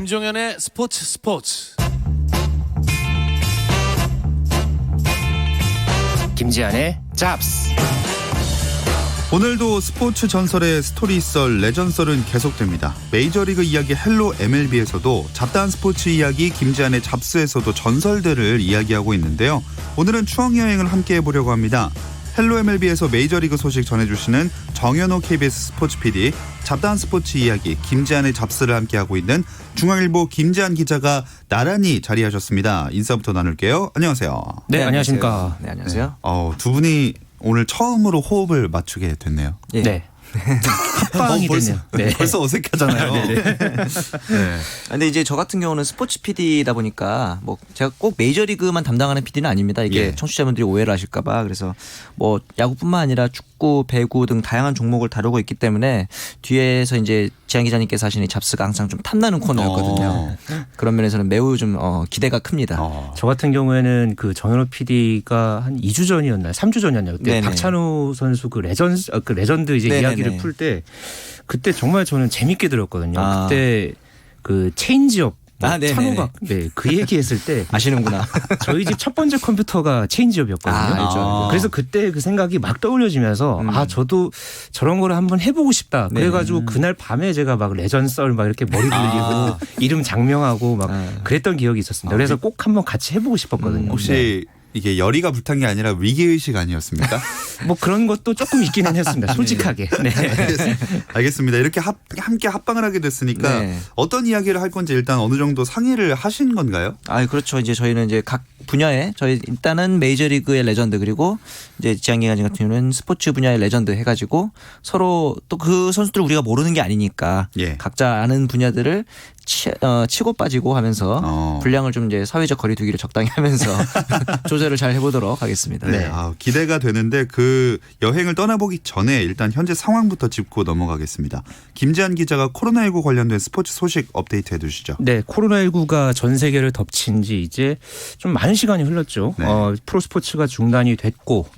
김종현의 스포츠. 김지한의 잡스. 오늘도 스포츠 전설의 스토리썰, 레전썰은 계속됩니다. 메이저리그 이야기 헬로 MLB에서도 잡다한 스포츠 이야기 김지한의 잡스에서도 전설들을 이야기하고 있는데요. 오늘은 추억여행을 함께 해보려고 합니다. 헬로 MLB에서 메이저리그 소식 전해주시는 정현호 KBS 스포츠 PD, 잡다한 스포츠 이야기 김지한의 잡스를 함께하고 있는 중앙일보 김지한 기자가 나란히 자리하셨습니다. 인사부터 나눌게요. 안녕하세요. 네, 안녕하십니까. 네, 안녕하세요. 두 분이 오늘 처음으로 호흡을 맞추게 됐네요. 예. 네. 합방이 됐네요. 네. 벌써 어색하잖아요. 네. 근데 이제 저 같은 경우는 스포츠 PD다 보니까 뭐 제가 꼭 메이저리그만 담당하는 PD는 아닙니다. 이게 예. 청취자분들이 오해를 하실까봐. 그래서 뭐 야구뿐만 아니라 축구, 배구 등 다양한 종목을 다루고 있기 때문에 뒤에서 이제 지한 기자님께서 하시는 이 잡스가 항상 좀 탐나는 코너였거든요. 그런 면에서는 매우 좀 기대가 큽니다. 저 같은 경우에는 그 정현호 PD가 한 2주 전이었나요? 3주 전이었나요? 그때 네네. 박찬호 선수 그 레전드 이제 네네네. 이야기를 풀 때 그때 정말 저는 재밌게 들었거든요. 아. 그때 그 체인지업 네네네. 찬호박 그 얘기했을 때 아시는구나. 저희 집 첫 번째 컴퓨터가 체인지업이었거든요. 알죠. 그래서 그때 그 생각이 막 떠올려지면서 저도 저런 거를 한번 해보고 싶다. 그래가지고 그날 밤에 제가 막 레전썰 막 이렇게 머리 돌리고 이름 장명하고 막 그랬던 기억이 있었습니다. 그래서 꼭 한번 같이 해보고 싶었거든요. 혹시 이게 열의가 불탄 게 아니라 위기의식 아니었습니까? 뭐 그런 것도 조금 있기는 했습니다. 솔직하게. 네. 알겠습니다. 이렇게 함께 합방을 하게 됐으니까 네. 어떤 이야기를 할 건지 일단 어느 정도 상의를 하신 건가요? 그렇죠. 이제 저희는 이제 각 분야에 저희 일단은 메이저리그의 레전드 그리고 이제 지한 기자님 같은 경우는 스포츠 분야의 레전드 해가지고 서로 또 그 선수들 우리가 모르는 게 아니니까 예. 각자 아는 분야들을 치고 빠지고 하면서 분량을 좀 이제 사회적 거리두기를 적당히 하면서 조절을 잘 해보도록 하겠습니다. 네. 기대가 되는데 그 여행을 떠나보기 전에 일단 현재 상황부터 짚고 넘어가겠습니다. 김지한 기자가 코로나19 관련된 스포츠 소식 업데이트 해주시죠. 네, 코로나19가 전 세계를 덮친 지 이제 좀 많은 시간이 흘렀죠. 네. 프로스포츠가 중단이 됐고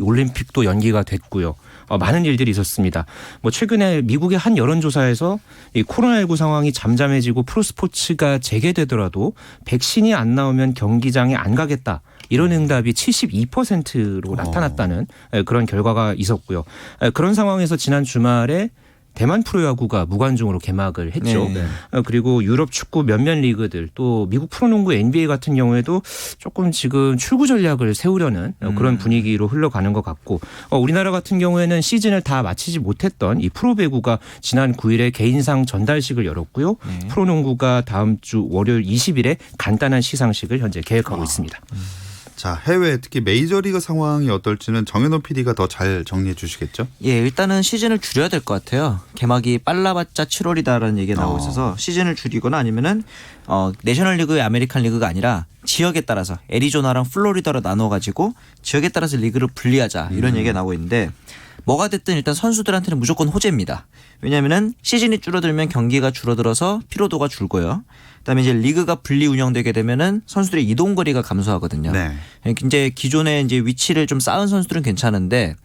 올림픽도 연기가 됐고요. 많은 일들이 있었습니다. 뭐 최근에 미국의 한 여론조사에서 이 코로나19 상황이 잠잠해지고 프로스포츠가 재개되더라도 백신이 안 나오면 경기장에 안 가겠다. 이런 응답이 72%로 나타났다는 그런 결과가 있었고요. 그런 상황에서 지난 주말에 대만 프로야구가 무관중으로 개막을 했죠. 네. 그리고 유럽 축구 몇몇 리그들 또 미국 프로농구 NBA 같은 경우에도 조금 지금 출구 전략을 세우려는 그런 분위기로 흘러가는 것 같고 우리나라 같은 경우에는 시즌을 다 마치지 못했던 이 프로배구가 지난 9일에 개인상 전달식을 열었고요. 프로농구가 다음 주 월요일 20일에 간단한 시상식을 현재 계획하고 있습니다. 자, 해외 특히 메이저리그 상황이 어떨지는 정현호 PD가 더 잘 정리해 주시겠죠? 예, 일단은 시즌을 줄여야 될 것 같아요. 개막이 빨라봤자 7월이다라는 얘기가 나오고 있어서 시즌을 줄이거나 아니면은 내셔널리그, 아메리칸 리그가 아니라 지역에 따라서 애리조나랑 플로리다로 나눠가지고 지역에 따라서 리그를 분리하자 이런 얘기가 나오고 있는데 뭐가 됐든 일단 선수들한테는 무조건 호재입니다. 왜냐하면은 시즌이 줄어들면 경기가 줄어들어서 피로도가 줄고요. 그다음에 이제 리그가 분리 운영되게 되면은 선수들의 이동 거리가 감소하거든요. 네. 이제 기존에 이제 위치를 좀 쌓은 선수들은 괜찮은데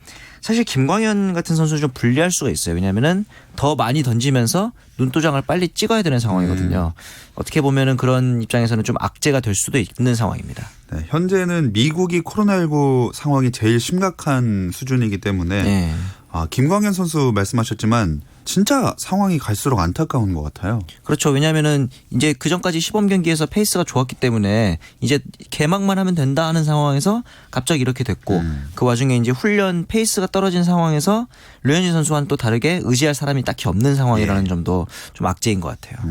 사실 김광현 같은 선수는 좀 불리할 수가 있어요. 왜냐하면은 더 많이 던지면서 눈도장을 빨리 찍어야 되는 상황이거든요. 어떻게 보면은 그런 입장에서는 좀 악재가 될 수도 있는 상황입니다. 네, 현재는 미국이 코로나19 상황이 제일 심각한 수준이기 때문에 네. 김광현 선수 말씀하셨지만 진짜 상황이 갈수록 안타까운 것 같아요. 그렇죠. 왜냐하면은 이제 그 전까지 시범 경기에서 페이스가 좋았기 때문에 이제 개막만 하면 된다 하는 상황에서 갑자기 이렇게 됐고 그 와중에 이제 훈련 페이스가 떨어진 상황에서 류현진 선수와는 또 다르게 의지할 사람이 딱히 없는 상황이라는 점도 좀 악재인 것 같아요.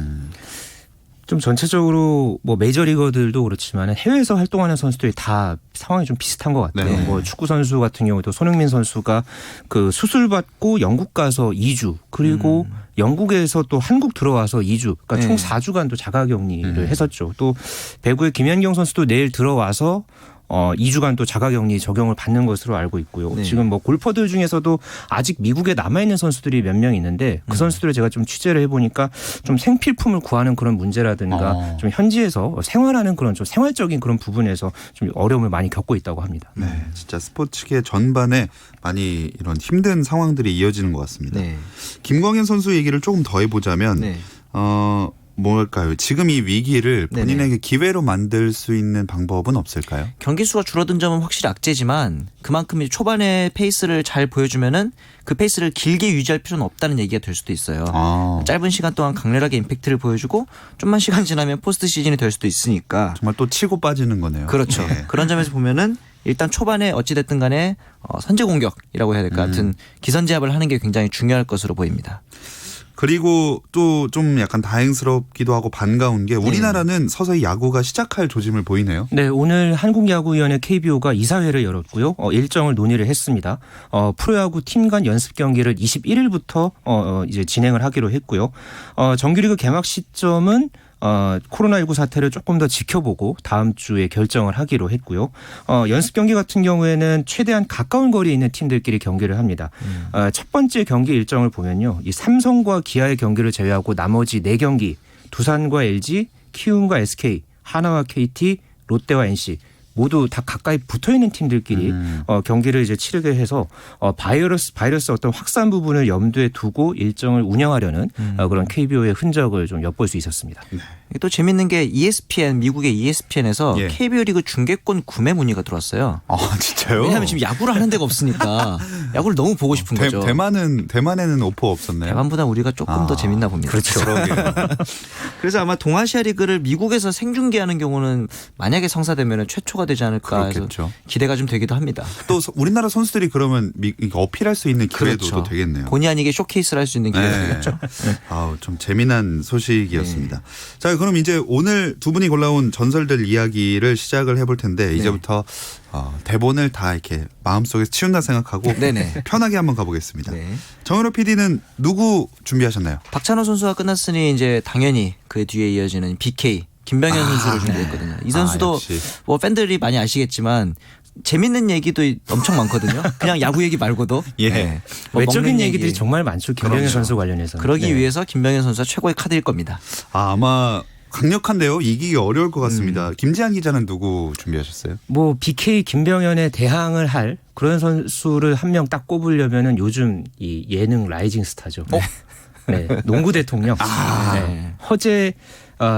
좀 전체적으로 뭐 메이저리거들도 그렇지만 해외에서 활동하는 선수들이 다 상황이 좀 비슷한 것 같아요. 네. 뭐 축구 선수 같은 경우도 손흥민 선수가 그 수술 받고 영국 가서 2주 그리고 영국에서 또 한국 들어와서 2주 그러니까 총 4주간 또 자가격리를 했었죠. 또 배구의 김연경 선수도 내일 들어와서 2주간 또 자가격리 적용을 받는 것으로 알고 있고요. 네. 지금 뭐 골퍼들 중에서도 아직 미국에 남아있는 선수들이 몇 명 있는데 그 선수들을 제가 좀 취재를 해보니까 좀 생필품을 구하는 그런 문제라든가 좀 현지에서 생활하는 그런 좀 생활적인 그런 부분에서 좀 어려움을 많이 겪고 있다고 합니다. 네, 진짜 스포츠계 전반에 많이 이런 힘든 상황들이 이어지는 것 같습니다. 네. 김광현 선수 얘기를 조금 더 해보자면 네. 뭘까요? 지금 이 위기를 본인에게 기회로 만들 수 있는 방법은 없을까요? 경기 수가 줄어든 점은 확실히 악재지만 그만큼 초반에 페이스를 잘 보여주면은 그 페이스를 길게 유지할 필요는 없다는 얘기가 될 수도 있어요. 짧은 시간 동안 강렬하게 임팩트를 보여주고 좀만 시간 지나면 포스트 시즌이 될 수도 있으니까. 정말 또 치고 빠지는 거네요. 그렇죠. 예. 그런 점에서 보면은 일단 초반에 어찌됐든 간에 선제 공격이라고 해야 될까 같은 기선제압을 하는 게 굉장히 중요할 것으로 보입니다. 그리고 또 좀 약간 다행스럽기도 하고 반가운 게 우리나라는 서서히 야구가 시작할 조짐을 보이네요. 네, 오늘 한국야구위원회 KBO가 이사회를 열었고요. 일정을 논의를 했습니다. 프로야구 팀 간 연습 경기를 21일부터 이제 진행을 하기로 했고요. 정규리그 개막 시점은 코로나19 사태를 조금 더 지켜보고 다음 주에 결정을 하기로 했고요. 연습 경기 같은 경우에는 최대한 가까운 거리에 있는 팀들끼리 경기를 합니다. 첫 번째 경기 일정을 보면요. 이 삼성과 기아의 경기를 제외하고 나머지 4경기 두산과 LG, 키움과 SK, 하나와 KT, 롯데와 NC 모두 다 가까이 붙어있는 팀들끼리 경기를 이제 치르게 해서 바이러스 어떤 확산 부분을 염두에 두고 일정을 운영하려는 그런 KBO의 흔적을 좀 엿볼 수 있었습니다. 네. 또 재밌는 게 ESPN, 미국의 ESPN에서 예. KBO 리그 중계권 구매 문의가 들어왔어요. 진짜요? 왜냐하면 지금 야구를 하는 데가 없으니까 야구를 너무 보고 싶은 거죠. 대만에는 오퍼 없었나요? 대만보다 우리가 조금 더 재밌나 봅니다. 그렇죠. 그래서 아마 동아시아 리그를 미국에서 생중계하는 경우는 만약에 성사되면 최초가 되지 않을까 해서 그렇겠죠. 기대가 좀 되기도 합니다. 또 우리나라 선수들이 그러면 어필할 수 있는 기회도 그렇죠. 또 되겠네요. 본의 아니게 쇼케이스를 할 수 있는 기회가 네. 되겠죠. 좀 재미난 소식이었습니다. 자, 그럼 이제 오늘 두 분이 골라온 전설들 이야기를 시작을 해볼 텐데 이제부터 대본을 다 이렇게 마음속에 치운다 생각하고 네네. 편하게 한번 가보겠습니다. 네. 정현호 PD는 누구 준비하셨나요? 박찬호 선수가 끝났으니 이제 당연히 그 뒤에 이어지는 BK 김병현 선수를 준비했거든요. 이 선수도 역시. 뭐 팬들이 많이 아시겠지만 재밌는 얘기도 엄청 많거든요. 그냥 야구 얘기 말고도. 예. 네. 뭐 외적인 먹는 얘기들이 얘기. 정말 많죠. 김병현 그렇죠. 선수 관련해서. 그러기 위해서 김병현 선수가 최고의 카드일 겁니다. 아마 강력한데요. 이기기 어려울 것 같습니다. 김지한 기자는 누구 준비하셨어요? 뭐 BK 김병현에 대항을 할 그런 선수를 한 명 딱 꼽으려면은 요즘 이 예능 라이징 스타죠. 네, 농구 대통령. 네. 허재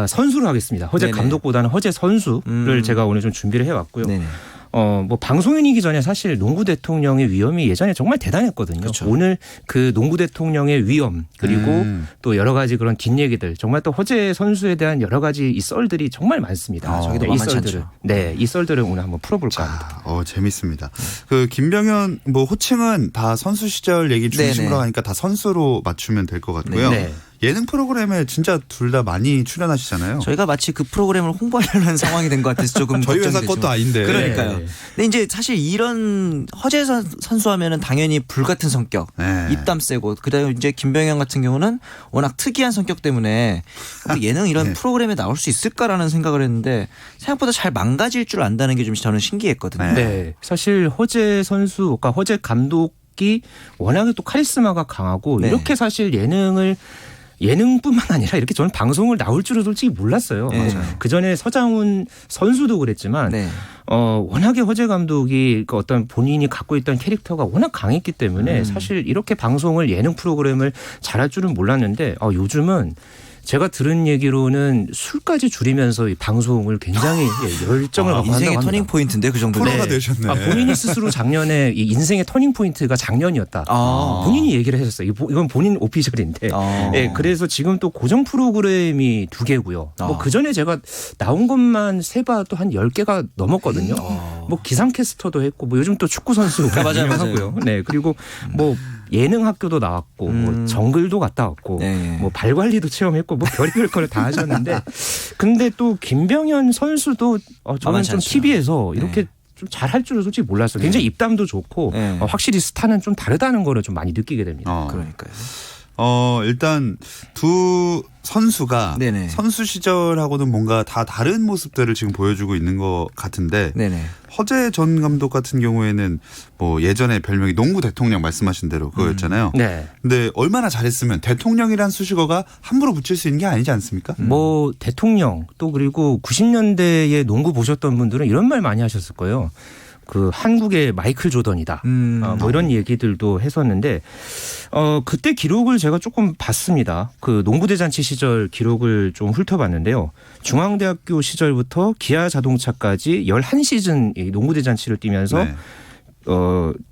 선수로 하겠습니다. 허재 네네. 감독보다는 허재 선수를 제가 오늘 좀 준비를 해왔고요. 네네. 뭐 방송인이기 전에 사실 농구 대통령의 위엄이 예전에 정말 대단했거든요. 그렇죠. 오늘 그 농구 대통령의 위엄 그리고 또 여러 가지 그런 뒷얘기들 정말 또 허재 선수에 대한 여러 가지 이 썰들이 정말 많습니다. 저기도 이 만만치 썰들을 않죠. 이 썰들을 오늘 한번 풀어볼까 합니다. 재밌습니다. 그 김병현 뭐 호칭은 다 선수 시절 얘기 중심으로 네네. 하니까 다 선수로 맞추면 될 것 같고요. 네. 예능 프로그램에 진짜 둘 다 많이 출연하시잖아요. 저희가 마치 그 프로그램을 홍보하려는 상황이 된 것 같아서 조금 저희 회사 걱정되죠. 것도 아닌데. 그러니까요. 네. 근데 이제 사실 이런 허재 선수 하면은 당연히 불 같은 성격, 네. 입담 세고 그다음에 이제 김병현 같은 경우는 워낙 특이한 성격 때문에 예능 이런 네. 프로그램에 나올 수 있을까라는 생각을 했는데 생각보다 잘 망가질 줄 안다는 게 좀 저는 신기했거든요. 네. 네. 사실 허재 선수, 그러니까 허재 감독이 워낙에 또 카리스마가 강하고 네. 이렇게 사실 예능뿐만 아니라 이렇게 저는 방송을 나올 줄은 솔직히 몰랐어요. 네. 그 전에 서장훈 선수도 그랬지만 네. 워낙에 허재 감독이 그 어떤 본인이 갖고 있던 캐릭터가 워낙 강했기 때문에 사실 이렇게 방송을 예능 프로그램을 잘할 줄은 몰랐는데 요즘은 제가 들은 얘기로는 술까지 줄이면서 이 방송을 굉장히 열정을 갖고 인생의 한다고 합니다. 터닝 포인트인데 그 정도. 프로가 되셨네. 본인이 스스로 작년에 이 인생의 터닝 포인트가 작년이었다. 본인이 얘기를 하셨어요. 이건 본인 오피셜인데. 네, 그래서 지금 또 고정 프로그램이 2개고요. 뭐 그전에 제가 나온 것만 세봐도 한 10개가 넘었거든요. 뭐 기상캐스터도 했고 뭐 요즘 또 축구 선수 맞아요. 하고요. 네, 그리고 뭐 예능 학교도 나왔고 뭐 정글도 갔다 왔고 네. 뭐 발 관리도 체험했고 뭐 별의별 걸 다 하셨는데 근데 또 김병현 선수도 저는 만만치 좀 않죠. TV에서 이렇게 좀 잘할 줄은 솔직히 몰랐어요. 굉장히 입담도 좋고 네. 확실히 스타는 좀 다르다는 거를 좀 많이 느끼게 됩니다. 그러니까요. 일단 두 선수가 네네. 선수 시절하고는 뭔가 다 다른 모습들을 지금 보여주고 있는 것 같은데 네네. 허재 전 감독 같은 경우에는 뭐 예전에 별명이 농구 대통령 말씀하신 대로 그거였잖아요. 네. 근데 얼마나 잘했으면 대통령이란 수식어가 함부로 붙일 수 있는 게 아니지 않습니까? 뭐 대통령 또 그리고 90년대에 농구 보셨던 분들은 이런 말 많이 하셨을 거예요. 그 한국의 마이클 조던이다. 뭐 이런 얘기들도 했었는데 그때 기록을 제가 조금 봤습니다. 그 농구대잔치 시절 기록을 좀 훑어봤는데요. 중앙대학교 시절부터 기아 자동차까지 11시즌 이 농구대잔치를 뛰면서 네.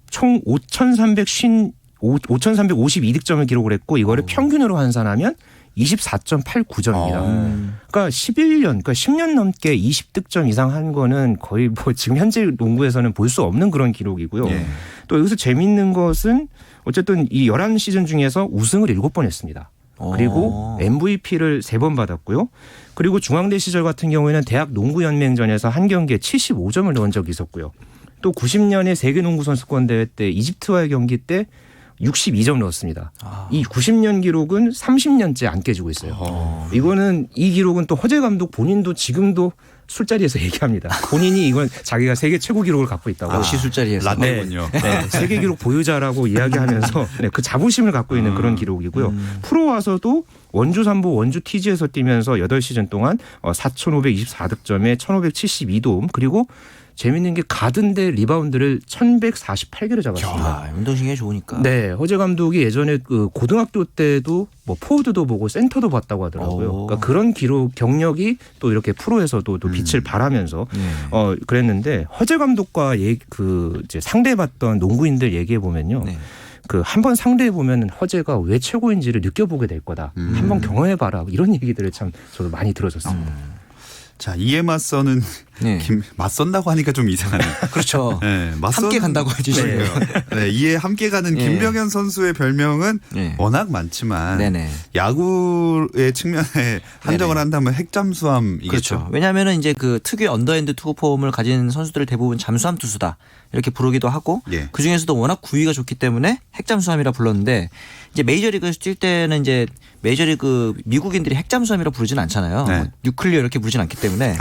총 5,352득점을 기록을 했고 이거를 평균으로 환산하면 24.89점입니다. 그러니까 11년, 그러니까 10년 넘게 20득점 이상 한 거는 거의 뭐 지금 현재 농구에서는 볼 수 없는 그런 기록이고요. 예. 또 여기서 재밌는 것은 어쨌든 이 11시즌 중에서 우승을 7번 했습니다. 그리고 MVP를 3번 받았고요. 그리고 중앙대 시절 같은 경우에는 대학 농구연맹전에서 한 경기에 75점을 넣은 적이 있었고요. 또 90년에 세계농구선수권대회 때 이집트와의 경기 때 62점 넣었습니다. 이 90년 기록은 30년째 안 깨지고 있어요. 이거는 이 기록은 또 허재 감독 본인도 지금도 술자리에서 얘기합니다. 본인이 이건 자기가 세계 최고 기록을 갖고 있다고. 역시 술자리에서. 라떼군요. 네, 세계 기록 보유자라고 이야기하면서 네, 그 자부심을 갖고 있는 그런 기록이고요. 프로 와서도 원주 삼보 원주 TG에서 뛰면서 8시즌 동안 4,524득점에 1,572도움 그리고 재밌는 게 가든 대 리바운드를 1,148개를 잡았습니다. 운동신경이 좋으니까. 네, 허재 감독이 예전에 그 고등학교 때도 뭐 포워드도 보고 센터도 봤다고 하더라고요. 그러니까 그런 기록 경력이 또 이렇게 프로에서도 또 빛을 발하면서 그랬는데 허재 감독과 그 이제 상대해봤던 농구인들 얘기해 보면요. 네. 그 한번 상대해 보면 허재가 왜 최고인지를 느껴보게 될 거다. 한번 경험해 봐라. 이런 얘기들을 참 저도 많이 들어줬습니다. 자, 이에 맞서는 네. 맞선다고 하니까 좀 이상하네요. 그렇죠. 네, 함께 간다고 해주시고요. 네, 이에 함께 가는 네. 김병현 선수의 별명은 네. 워낙 많지만 네네. 야구의 측면에 한정을 한다면 핵잠수함이겠죠. 그렇죠. 왜냐하면 이제 그 특유의 언더핸드 투구 폼을 가진 선수들을 대부분 잠수함 투수다 이렇게 부르기도 하고 예. 그 중에서도 워낙 구위가 좋기 때문에 핵잠수함이라 불렀는데 이제 메이저리그에서 뛸 때는 이제 메이저리그 미국인들이 핵잠수함이라 부르지는 않잖아요. 네. 뭐 뉴클리어 이렇게 부르진 않기 때문에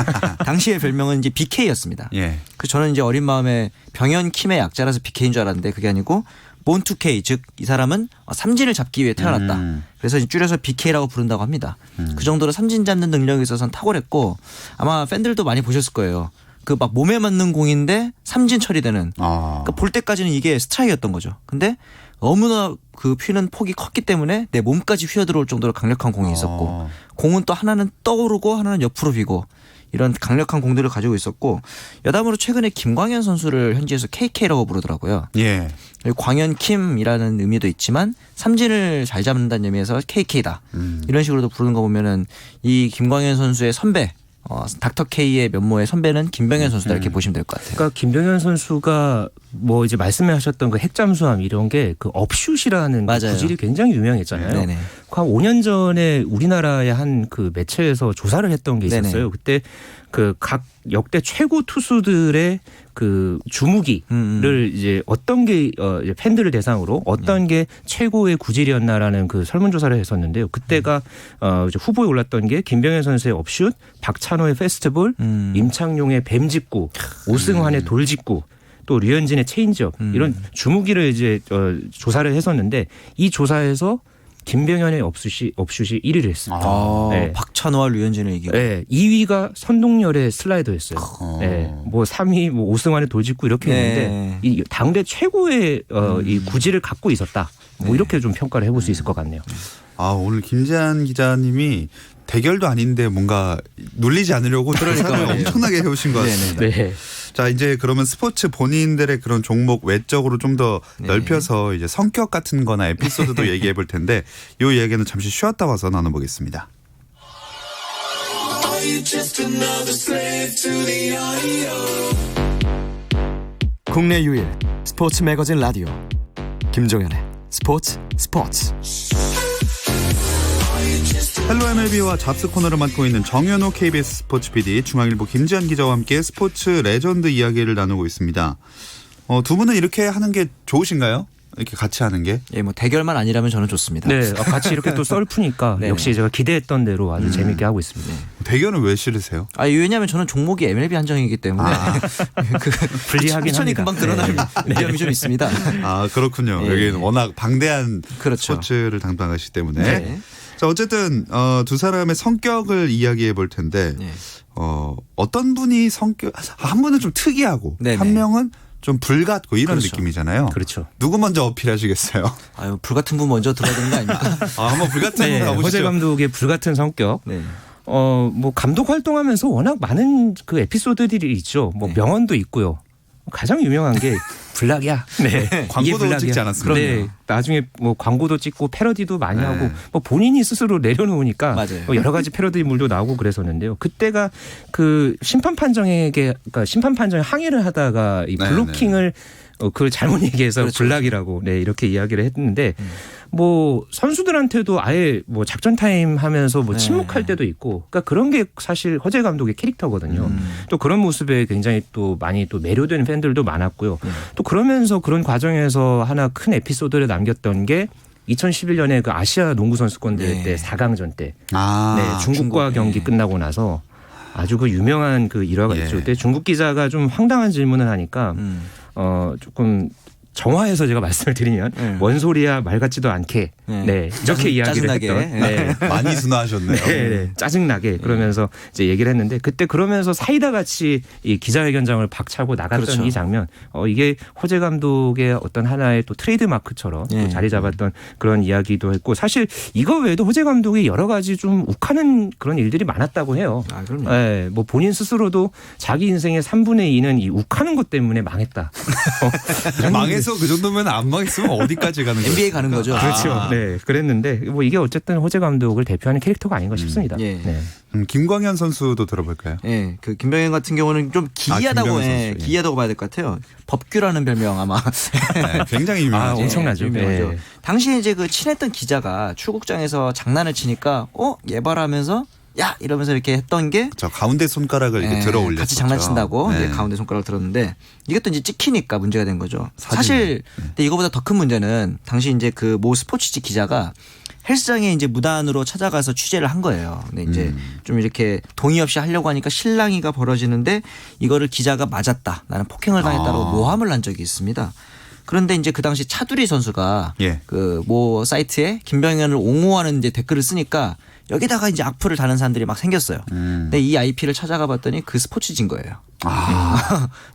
당시의 별명은 이제 BK였습니다. 예. 그 저는 이제 어린 마음에 병현 킴의 약자라서 BK인 줄 알았는데 그게 아니고 본투K 즉 이 사람은 삼진을 잡기 위해 태어났다. 그래서 이제 줄여서 BK라고 부른다고 합니다. 그 정도로 삼진 잡는 능력에 있어서는 탁월했고 아마 팬들도 많이 보셨을 거예요. 그 막 몸에 맞는 공인데 삼진 처리되는. 그러니까 볼 때까지는 이게 스트라이크였던 거죠. 근데 너무나 그 휘는 폭이 컸기 때문에 내 몸까지 휘어 들어올 정도로 강력한 공이 있었고 공은 또 하나는 떠오르고 하나는 옆으로 비고 이런 강력한 공들을 가지고 있었고 여담으로 최근에 김광현 선수를 현지에서 KK라고 부르더라고요. 예. 광현 킴이라는 의미도 있지만 삼진을 잘 잡는다는 의미에서 KK다. 이런 식으로도 부르는 거 보면은 이 김광현 선수의 선배 닥터 K의 면모의 선배는 김병현 선수다 이렇게 보시면 될 것 같아요. 그러니까 김병현 선수가 뭐 이제 말씀하셨던 그 핵잠수함 이런 게 그 업슛이라는 그 맞아요. 구질이 굉장히 유명했잖아요. 네네. 한 5년 전에 우리나라의 한 그 매체에서 조사를 했던 게 있었어요. 네네. 그때 그 각 역대 최고 투수들의 그 주무기를 이제 어떤 게 이제 팬들을 대상으로 어떤 게 최고의 구질이었나라는 그 설문조사를 했었는데요. 그때가 이제 후보에 올랐던 게 김병현 선수의 업슛, 박찬호의 페스트볼, 임창용의 뱀직구, 오승환의 돌직구. 또 류현진의 체인지업 이런 주무기를 이제 조사를 했었는데 이 조사에서 김병현의 업슛이 1위를 했습니다. 네. 박찬호와 류현진을 이기고. 네, 2위가 선동열의 슬라이더였어요. 네, 뭐 3위 뭐 오승환의 돌직구 이렇게 했는데 이 당대 최고의 이 구질을 갖고 있었다. 뭐 이렇게 좀 평가를 해볼 수 있을 것 같네요. 오늘 김재한 기자님이 대결도 아닌데 뭔가 눌리지 않으려고 조사를 엄청나게 해오신 것 같습니다. 네. 자, 이제 그러면 스포츠 본인들의 그런 종목 외적으로 좀 더 넓혀서 이제 성격 같은 거나 에피소드도 얘기해 볼 텐데 이 이야기는 잠시 쉬었다 와서 나눠보겠습니다. 국내 유일 스포츠 매거진 라디오 김종현의 스포츠. 헬로 MLB와 잡스 코너를 맡고 있는 정현호 KBS 스포츠 PD, 중앙일보 김지한 기자와 함께 스포츠 레전드 이야기를 나누고 있습니다. 두 분은 이렇게 하는 게 좋으신가요? 이렇게 같이 하는 게? 예, 뭐 대결만 아니라면 저는 좋습니다. 네, 같이 이렇게 또 썰 푸니까 네. 역시 제가 기대했던 대로 아주 재밌게 하고 있습니다. 대결은 왜 싫으세요? 왜냐하면 저는 종목이 MLB 한정이기 때문에 그 불리하긴 추천이 합니다. 금방 드러날 위험이 좀 있습니다. 그렇군요. 예. 여기는 워낙 방대한 그렇죠. 스포츠를 담당하시기 때문에. 네. 자, 어쨌든 두 사람의 성격을 이야기해 볼 텐데 네. 어떤 분이 한 분은 좀 특이하고 네네. 한 명은 좀 불같고 이런 그렇죠. 느낌이잖아요. 그렇죠. 누구 먼저 어필하시겠어요? 아유 불같은 분 먼저 들어야 되는 거 아닙니까? 한번 불같은 분 가보시죠. 허재 감독의 불같은 성격. 네. 뭐 감독 활동하면서 워낙 많은 그 에피소드들이 있죠. 뭐 네. 명언도 있고요. 가장 유명한 게 블락이야. 네. 광고도 이게 블락이야. 찍지 않았습니까? 네. 나중에 뭐 광고도 찍고 패러디도 많이 네. 하고 뭐 본인이 스스로 내려놓으니까 맞아요. 뭐 여러 가지 패러디물도 나오고 그랬었는데요. 그때가 그 심판 판정에 항의를 하다가 이 네, 블로킹을 그걸 잘못 얘기해서 그렇죠. 블락이라고 네 이렇게 이야기를 했는데 뭐 선수들한테도 아예 뭐 작전 타임 하면서 뭐 네. 침묵할 때도 있고 그러니까 그런 게 사실 허재 감독의 캐릭터거든요. 또 그런 모습에 굉장히 또 많이 또 매료된 팬들도 많았고요. 또 그러면서 그런 과정에서 하나 큰 에피소드를 남겼던 게 2011년에 그 아시아 농구 선수권 대회 네. 때 4강전 때 아, 네, 중국과 중국. 경기 네. 끝나고 나서 아주 그 유명한 그 일화가 예. 있죠. 그때 중국 기자가 좀 황당한 질문을 하니까 조금 정화해서 제가 말씀을 드리면 뭔 소리야 말 같지도 않게 네, 이렇게 이야기를 짜증나게. 했던 네. 많이 순화하셨네요. 네, 짜증나게 그러면서 이제 얘기를 했는데 그때 그러면서 사이다 같이 이 기자회견장을 박차고 나갔던 그렇죠. 이 장면 이게 허재 감독의 어떤 하나의 또 트레이드 마크처럼 또 예. 자리 잡았던 그런 이야기도 했고 사실 이거 외에도 허재 감독이 여러 가지 좀 욱하는 그런 일들이 많았다고 해요. 아, 그럼요. 네, 뭐 본인 스스로도 자기 인생의 3분의 2는 이 욱하는 것 때문에 망했다. 망해서 그 정도면 안 망했으면 어디까지 가는 거예요? NBA 가는 거죠. 그렇죠. 네, 그랬는데 뭐 이게 어쨌든 허재 감독을 대표하는 캐릭터가 아닌가 싶습니다. 예. 네. 김광현 선수도 들어볼까요? 예, 그 김병현 같은 경우는 좀 기이하다고, 김병현 예, 선수, 예. 기이하다고 봐야 될 것 같아요. 법규라는 별명 아마 네, 굉장히 유명하죠. 엄청나죠. 유명하죠. 네. 당시에 이제 그 친했던 기자가 출국장에서 장난을 치니까 얘 봐라 하면서 야 이러면서 이렇게 했던 게 저 가운데 손가락을 이렇게 예, 들어 올렸죠. 같이 장난친다고 네. 이제 가운데 손가락을 들었는데 이것도 이제 찍히니까 문제가 된 거죠. 사실 근데 이거보다 더 큰 문제는 당시 이제 그 모 스포츠지 기자가 헬스장에 이제 무단으로 찾아가서 취재를 한 거예요. 근데 이제 좀 이렇게 동의 없이 하려고 하니까 실랑이가 벌어지는데 이거를 기자가 맞았다. 나는 폭행을 당했다라고 모함을 한 적이 있습니다. 그런데 이제 그 당시 차두리 선수가 예. 그 모 사이트에 김병현을 옹호하는 이제 댓글을 쓰니까 여기다가 이제 악플을 다는 사람들이 막 생겼어요. 근데 이 IP를 찾아가 봤더니 그 스포츠진 거예요.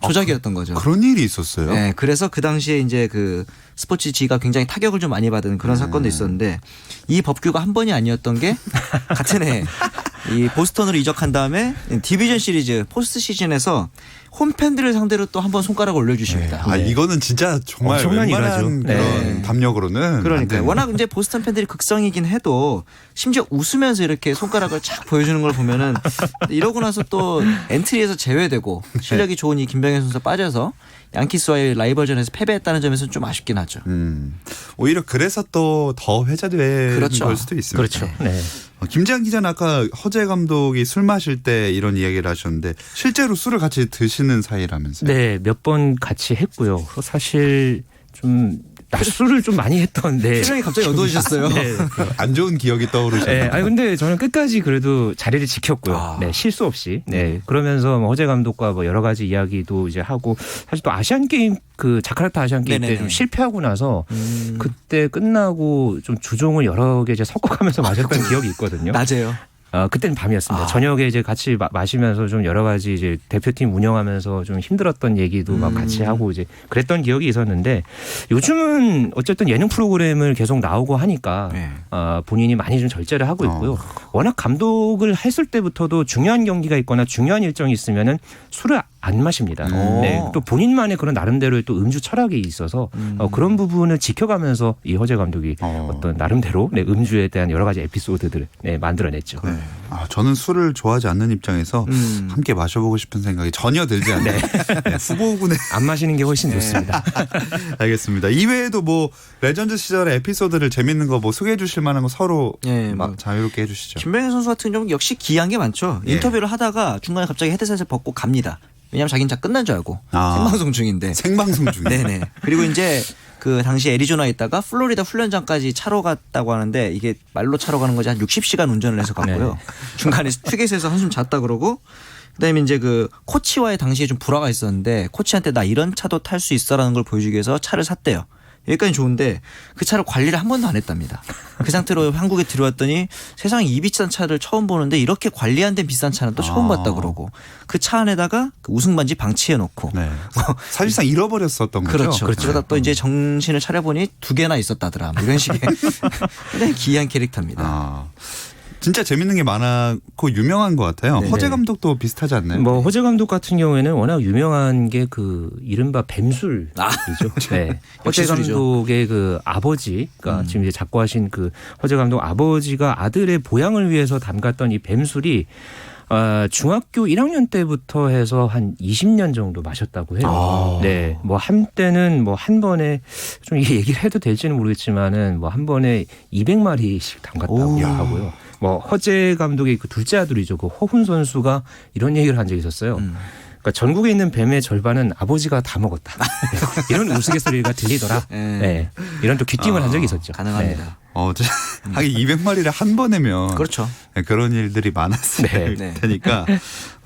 조작이었던 거죠. 그런 일이 있었어요. 네, 그래서 그 당시에 이제 그 스포츠지가 굉장히 타격을 좀 많이 받은 그런 사건도 있었는데 이 법규가 한 번이 아니었던 게 같은 해 이 보스턴으로 이적한 다음에 디비전 시리즈 포스트 시즌에서 홈팬들을 상대로 또 한 번 손가락을 올려주십니다. 아 이거는 진짜 정말 엄청난 웬만한 일화죠. 그런 네. 담력으로는 그러니까 안 워낙 이제 보스턴 팬들이 극성이긴 해도 심지어 웃으면서 이렇게 손가락을 착 보여주는 걸 보면은 이러고 나서 또 엔트리에서 제외되고 실력이 좋은 이 김병현 선수 빠져서 양키스와의 라이벌전에서 패배했다는 점에서는 좀 아쉽긴 하죠. 오히려 그래서 또 더 회자되는 그렇죠. 걸 수도 있습니다. 그렇죠. 네. 김재한 기자는 아까 허재 감독이 술 마실 때 이런 이야기를 하셨는데 실제로 술을 같이 드시는 사이라면서요? 네, 몇 번 같이 했고요. 사실 좀 낮술을 좀 많이 했던데. 표정이 갑자기 어두워지셨어요. 네. 안 좋은 기억이 떠오르셨나요? 네, 아니 근데 저는 끝까지 그래도 자리를 지켰고요. 네, 실수 없이. 네, 그러면서 뭐 허재 감독과 뭐 여러 가지 이야기도 이제 하고 사실 또 아시안 게임 그 자카르타 아시안 게임 때 네네네. 좀 실패하고 나서 그때 끝나고 좀 주종을 여러 개 이제 섞어가면서 마셨던 기억이 있거든요. 낮에요. 그때는 밤이었습니다. 저녁에 이제 같이 마시면서 좀 여러 가지 이제 대표팀 운영하면서 좀 힘들었던 얘기도 막 같이 하고 이제 그랬던 기억이 있었는데 요즘은 어쨌든 예능 프로그램을 계속 나오고 하니까 네. 본인이 많이 좀 절제를 하고 있고요. 워낙 감독을 했을 때부터도 중요한 경기가 있거나 중요한 일정이 있으면은 술을 안 마십니다. 네. 또 본인만의 그런 나름대로의 또 음주 철학이 있어서 그런 부분을 지켜가면서 이 허재 감독이 어떤 나름대로 네, 음주에 대한 여러 가지 에피소드들을 네, 만들어냈죠. 네. 저는 술을 좋아하지 않는 입장에서 함께 마셔보고 싶은 생각이 전혀 들지 않네요. 네, 후보군에 안 마시는 게 훨씬 좋습니다. 알겠습니다. 이외에도 뭐 레전드 시절의 에피소드를 재밌는 거 뭐 소개해 주실 만한 거 서로 예, 막 뭐. 자유롭게 해주시죠. 김병현 선수 같은 경우는 역시 기이한 게 많죠. 예. 인터뷰를 하다가 중간에 갑자기 헤드셋을 벗고 갑니다. 왜냐하면 자기는 자 끝난 줄 알고 생방송 중인데. 생방송 중에. 네네. 그리고 이제 그 당시 애리조나에 있다가 플로리다 훈련장까지 차로 갔다고 하는데 이게 말로 차로 가는 거지 한 60시간 운전을 해서 갔고요. 중간에 휴게소에서 한숨 잤다 그러고 그다음에 이제 그 코치와의 당시에 좀 불화가 있었는데 코치한테 나 이런 차도 탈 수 있어라는 걸 보여주기 위해서 차를 샀대요. 여기까지 좋은데 그 차를 관리를 한 번도 안 했답니다. 그 상태로 한국에 들어왔더니 세상에 이 비싼 차를 처음 보는데 이렇게 관리 안 된 비싼 차는 또 처음 봤다 그러고 그 차 안에다가 그 우승반지 방치해 놓고 네. 사실상 잃어버렸었던 거죠. 그렇죠. 그러다 또 이제 정신을 차려보니 2개나 있었다더라. 뭐 이런 식의 굉장히 기이한 캐릭터입니다. 아, 진짜 재밌는 게 많았고 유명한 것 같아요. 네. 허재 감독도 비슷하지 않나요? 뭐 허재 감독 같은 경우에는 워낙 유명한 게 그 이른바 뱀술이죠. 네. 허재 역시 술이죠. 감독의 그 아버지, 그러니까 지금 이제 작고하신 그 허재 감독 아버지가 아들의 보양을 위해서 담갔던 이 뱀술이 중학교 1학년 때부터 해서 한 20년 정도 마셨다고 해요. 네. 뭐 한때는 뭐 한 번에 좀 이게 얘기를 해도 될지는 모르겠지만은 뭐 한 번에 200마리씩 담갔다고 하고요. 뭐 허재 감독의 그 둘째 아들이죠. 그 허훈 선수가 이런 얘기를 한 적이 있었어요. 그러니까 전국에 있는 뱀의 절반은 아버지가 다 먹었다. 이런 우스갯소리가 들리더라. 네. 이런 또 귀띔을 한 적이 있었죠. 가능합니다. 하긴 200마리를 한 번에면 그렇죠. 그런 일들이 많았을 네. 테니까